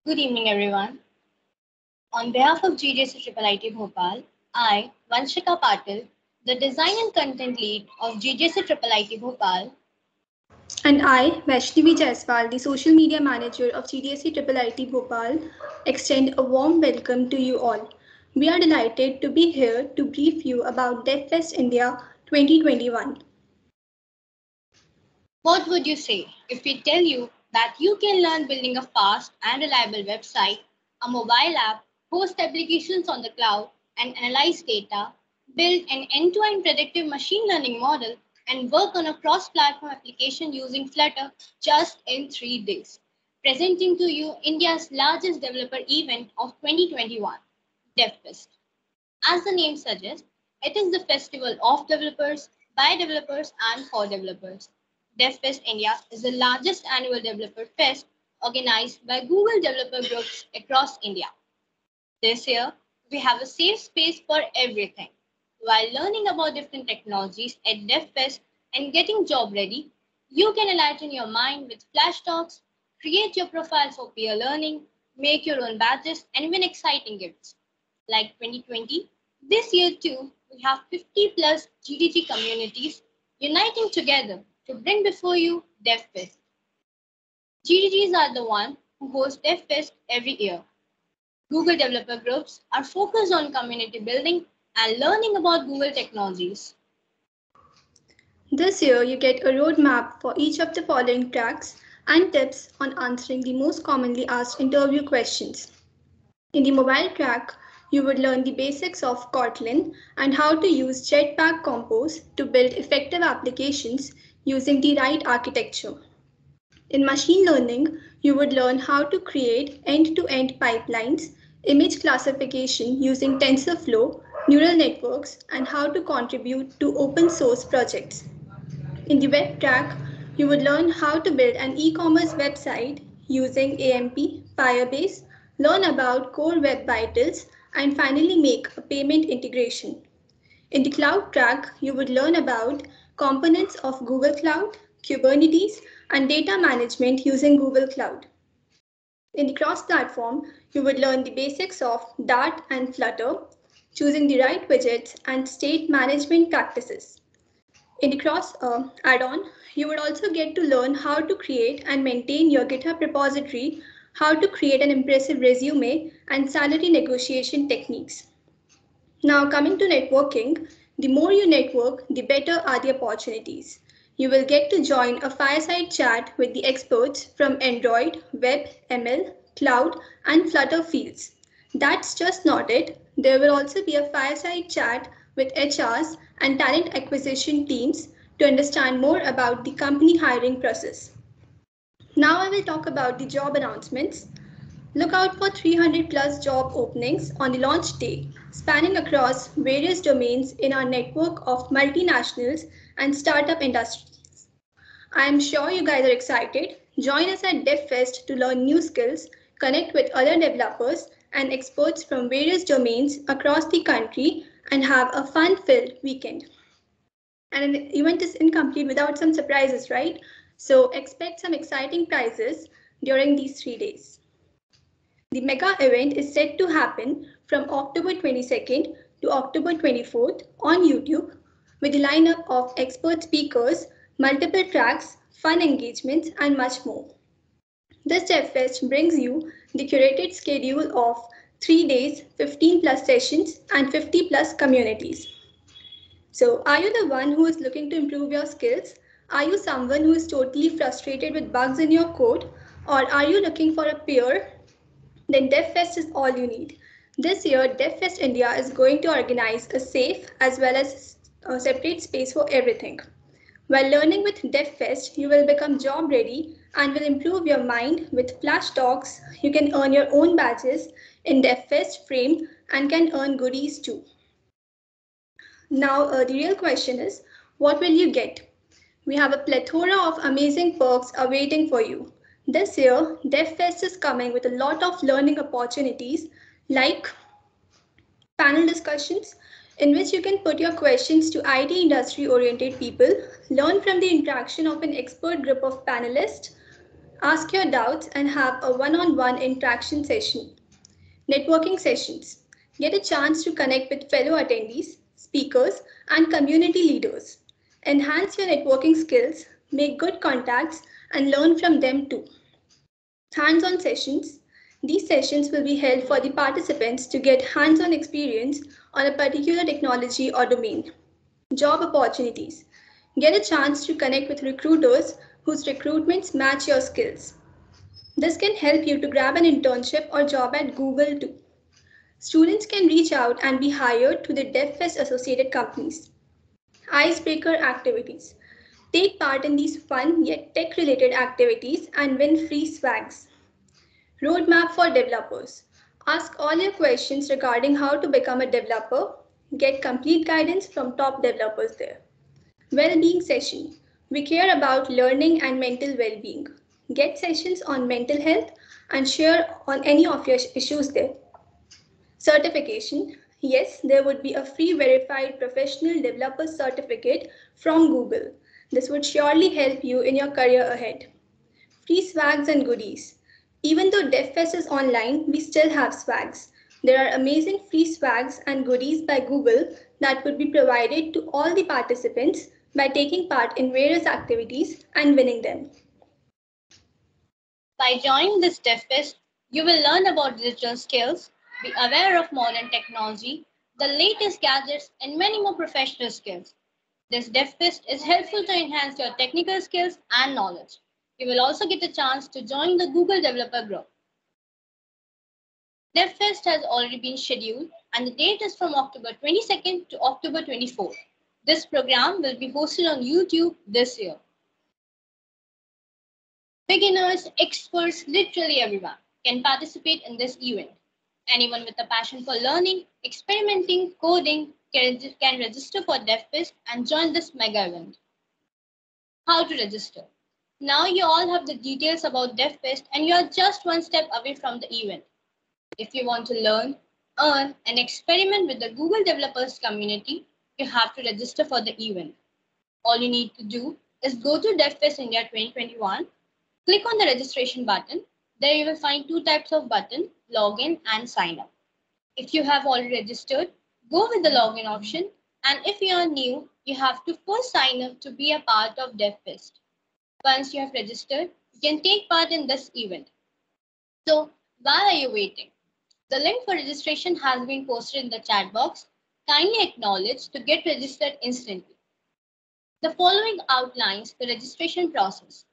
Good evening, everyone. On behalf of GJC IIIT Bhopal, I, Vanshika Patil, the Design and Content Lead of GJC IIIT Bhopal, And I, Vaishnavi Jaiswal, the Social Media Manager of GDSC IIIT Bhopal, extend a warm welcome to you all. We are delighted to be here to brief you about DevFest India 2021. what would you say if we tell you that you can learn building a fast and reliable website, a mobile app, host applications on the cloud, and analyze data, build an end-to-end predictive machine learning model, and work on a cross-platform application using Flutter just in 3 days? Presenting to you India's largest developer event of 2021, DevFest. As the name suggests, it is the festival of developers, by developers, and for developers. DevFest India is the largest annual developer fest organized by Google developer groups across India. This year, we have a safe space for everything. While learning about different technologies at DevFest and getting job ready, you can enlighten your mind with flash talks, create your profile for peer learning, make your own badges, and win exciting gifts. Like 2020, this year too, we have 50 plus GDG communities uniting together to bring before you DevFest. GDGs are the one who host DevFest every year. Google developer groups are focused on community building and learning about Google technologies. This year, you get a roadmap for each of the following tracks and tips on answering the most commonly asked interview questions. In the mobile track, you would learn the basics of Kotlin and how to use Jetpack Compose to build effective applications using the right architecture. In machine learning, you would learn how to create end-to-end pipelines, image classification using TensorFlow, neural networks, and how to contribute to open source projects. In the web track, you would learn how to build an e-commerce website using AMP, Firebase, learn about core web vitals, and finally make a payment integration. In the cloud track, you would learn about components of Google Cloud, Kubernetes, and data management using Google Cloud. In the cross-platform, you would learn the basics of Dart and Flutter, choosing the right widgets and state management practices. In the cross add-on, you would also get to learn how to create and maintain your GitHub repository, how to create an impressive resume, and salary negotiation techniques. Now, coming to networking, the more you network, the better are the opportunities. You will get to join a fireside chat with the experts from Android, Web, ML, Cloud, and Flutter fields. That's just not it. There will also be a fireside chat with HRs and talent acquisition teams to understand more about the company hiring process. Now I will talk about the job announcements. Look out for 300 plus job openings on the launch day, spanning across various domains in our network of multinationals and startup industries. I am sure you guys are excited. Join us at DevFest to learn new skills, connect with other developers and experts from various domains across the country, and have a fun-filled weekend. And an event is incomplete without some surprises, right? So expect some exciting prizes during these 3 days. The mega event is set to happen from October 22nd to October 24th on YouTube with a lineup of expert speakers, multiple tracks, fun engagements, and much more. This DevFest brings you the curated schedule of 3 days, 15 plus sessions, and 50 plus communities. So, are you the one who is looking to improve your skills? Are you someone who is totally frustrated with bugs in your code? Or are you looking for a peer? Then DevFest is all you need. This year, DevFest India is going to organize a safe as well as a separate space for everything. While learning with DevFest, you will become job ready and will improve your mind with flash talks. You can earn your own badges in DevFest frame and can earn goodies too. Now, the real question is, what will you get? We have a plethora of amazing perks awaiting for you. This year, DevFest is coming with a lot of learning opportunities like panel discussions in which you can put your questions to IT industry oriented people, learn from the interaction of an expert group of panelists, Ask your doubts and have a one-on-one interaction session. Networking sessions. Get a chance to connect with fellow attendees, speakers, and community leaders. Enhance your networking skills, make good contacts, and learn from them too. Hands-on sessions. These sessions will be held for the participants to get hands-on experience on a particular technology or domain. Job opportunities. Get a chance to connect with recruiters whose recruitments match your skills. This can help you to grab an internship or job at Google too. Students can reach out and be hired to the DevFest associated companies. Icebreaker activities. Take part in these fun yet tech-related activities and win free swags. Roadmap for developers. Ask all your questions regarding how to become a developer. Get complete guidance from top developers there. Well-being session. We care about learning and mental well-being. Get sessions on mental health and share on any of your issues there. Certification. Yes, there would be a free verified professional developer certificate from Google. This would surely help you in your career ahead. Free swags and goodies. Even though DevFest is online, we still have swags. There are amazing free swags and goodies by Google that would be provided to all the participants by taking part in various activities and winning them. By joining this DevFest, you will learn about digital skills, be aware of modern technology, the latest gadgets, and many more professional skills. This DevFest is helpful to enhance your technical skills and knowledge. You will also get a chance to join the Google Developer Group. DevFest has already been scheduled and the date is from October 22nd to October 24th. This program will be hosted on YouTube this year. Beginners, experts, literally everyone can participate in this event. Anyone with a passion for learning, experimenting, coding can register for DevFest and join this mega event. How to register? Now you all have the details about DevFest and you are just one step away from the event. If you want to learn, earn, and experiment with the Google developers community, you have to register for the event. All you need to do is go to DevFest India 2021, click on the registration button. There you will find two types of button, login and sign up. If you have already registered, go with the login option. And if you are new, you have to first sign up to be a part of DevFest. Once you have registered, you can take part in this event. So why are you waiting? The link for registration has been posted in the chat box. Kindly acknowledge to get registered instantly. The following outlines the registration process.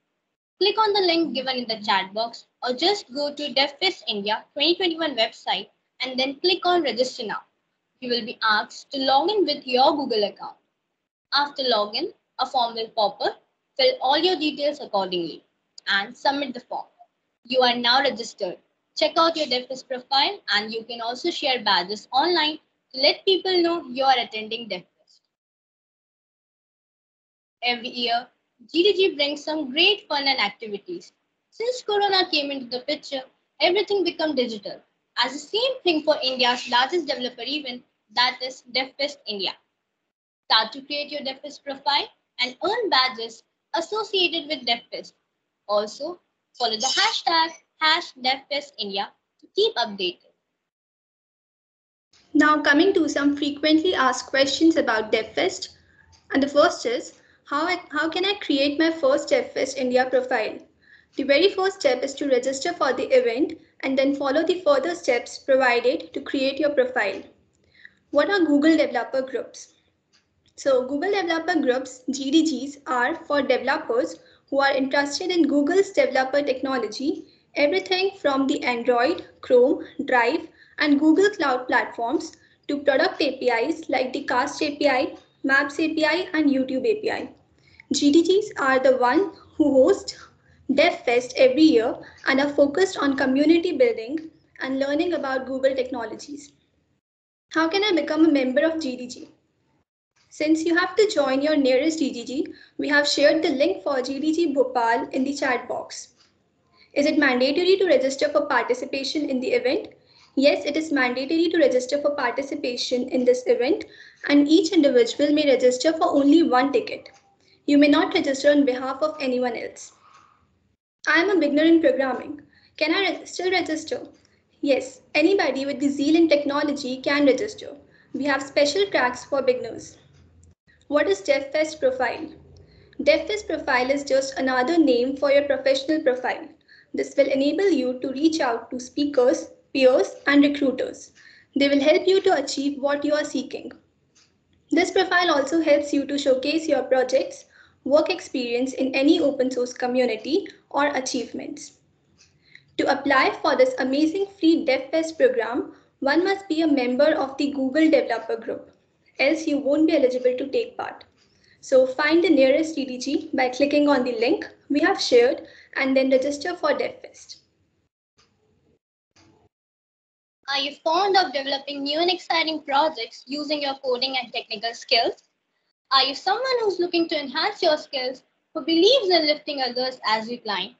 Click on the link given in the chat box or just go to DevFest India 2021 website and then click on Register Now. You will be asked to log in with your Google account. After login, a form will pop up. Fill all your details accordingly and submit the form. You are now registered. Check out your DevFest profile and you can also share badges online to let people know you are attending DevFest. Every year, GDG brings some great fun and activities. Since Corona came into the picture, everything became digital. As the same thing for India's largest developer event, that is DevFest India. Start to create your DevFest profile and earn badges associated with DevFest. Also, follow the hashtag #DevFestIndia to keep updated. Now coming to some frequently asked questions about DevFest. And the first is, how can I create my first DevFest India profile? The very first step is to register for the event and then follow the further steps provided to create your profile. What are Google Developer Groups? So Google Developer Groups, GDGs, are for developers who are interested in Google's developer technology, everything from the Android, Chrome, Drive, and Google Cloud platforms to product APIs like the Cast API, Maps API, and YouTube API. GDGs are the ones who host DevFest every year and are focused on community building and learning about Google technologies. How can I become a member of GDG? Since you have to join your nearest GDG, we have shared the link for GDG Bhopal in the chat box. Is it mandatory to register for participation in the event? Yes, it is mandatory to register for participation in this event, and each individual may register for only one ticket. You may not register on behalf of anyone else. I am a beginner in programming. Can I still register? Yes, anybody with the zeal in technology can register. We have special tracks for beginners. What is DevFest Profile? DevFest Profile is just another name for your professional profile. This will enable you to reach out to speakers, peers, and recruiters. They will help you to achieve what you are seeking. This profile also helps you to showcase your projects, work experience in any open source community, or achievements. To apply for this amazing free DevFest program, one must be a member of the Google Developer Group, else you won't be eligible to take part. So find the nearest TDG by clicking on the link we have shared and then register for DevFest. Are you fond of developing new and exciting projects using your coding and technical skills? Are you someone who's looking to enhance your skills, who believes in lifting others as you climb?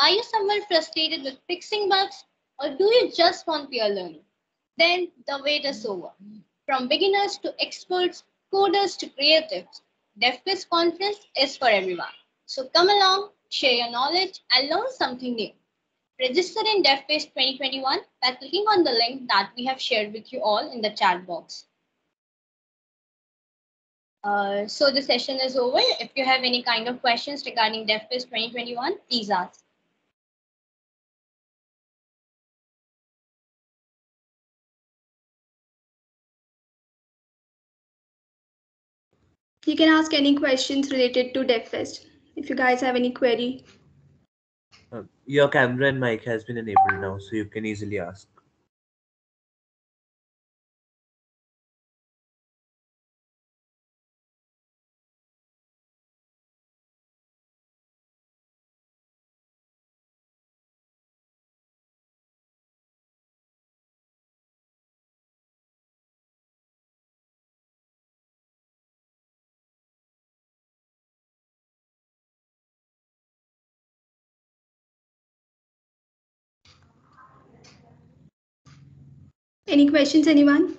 Are you someone frustrated with fixing bugs, or do you just want peer learning? Then the wait is over. From beginners to experts, coders to creatives, DevQuiz conference is for everyone. So come along, share your knowledge, and learn something new. Register in DevQuiz 2021 by clicking on the link that we have shared with you all in the chat box. So the session is over. If you have any kind of questions regarding DevQuiz 2021, please ask. You can ask any questions related to DevFest if you guys have any query. Your camera and mic has been enabled now, so you can easily ask. Any questions, anyone?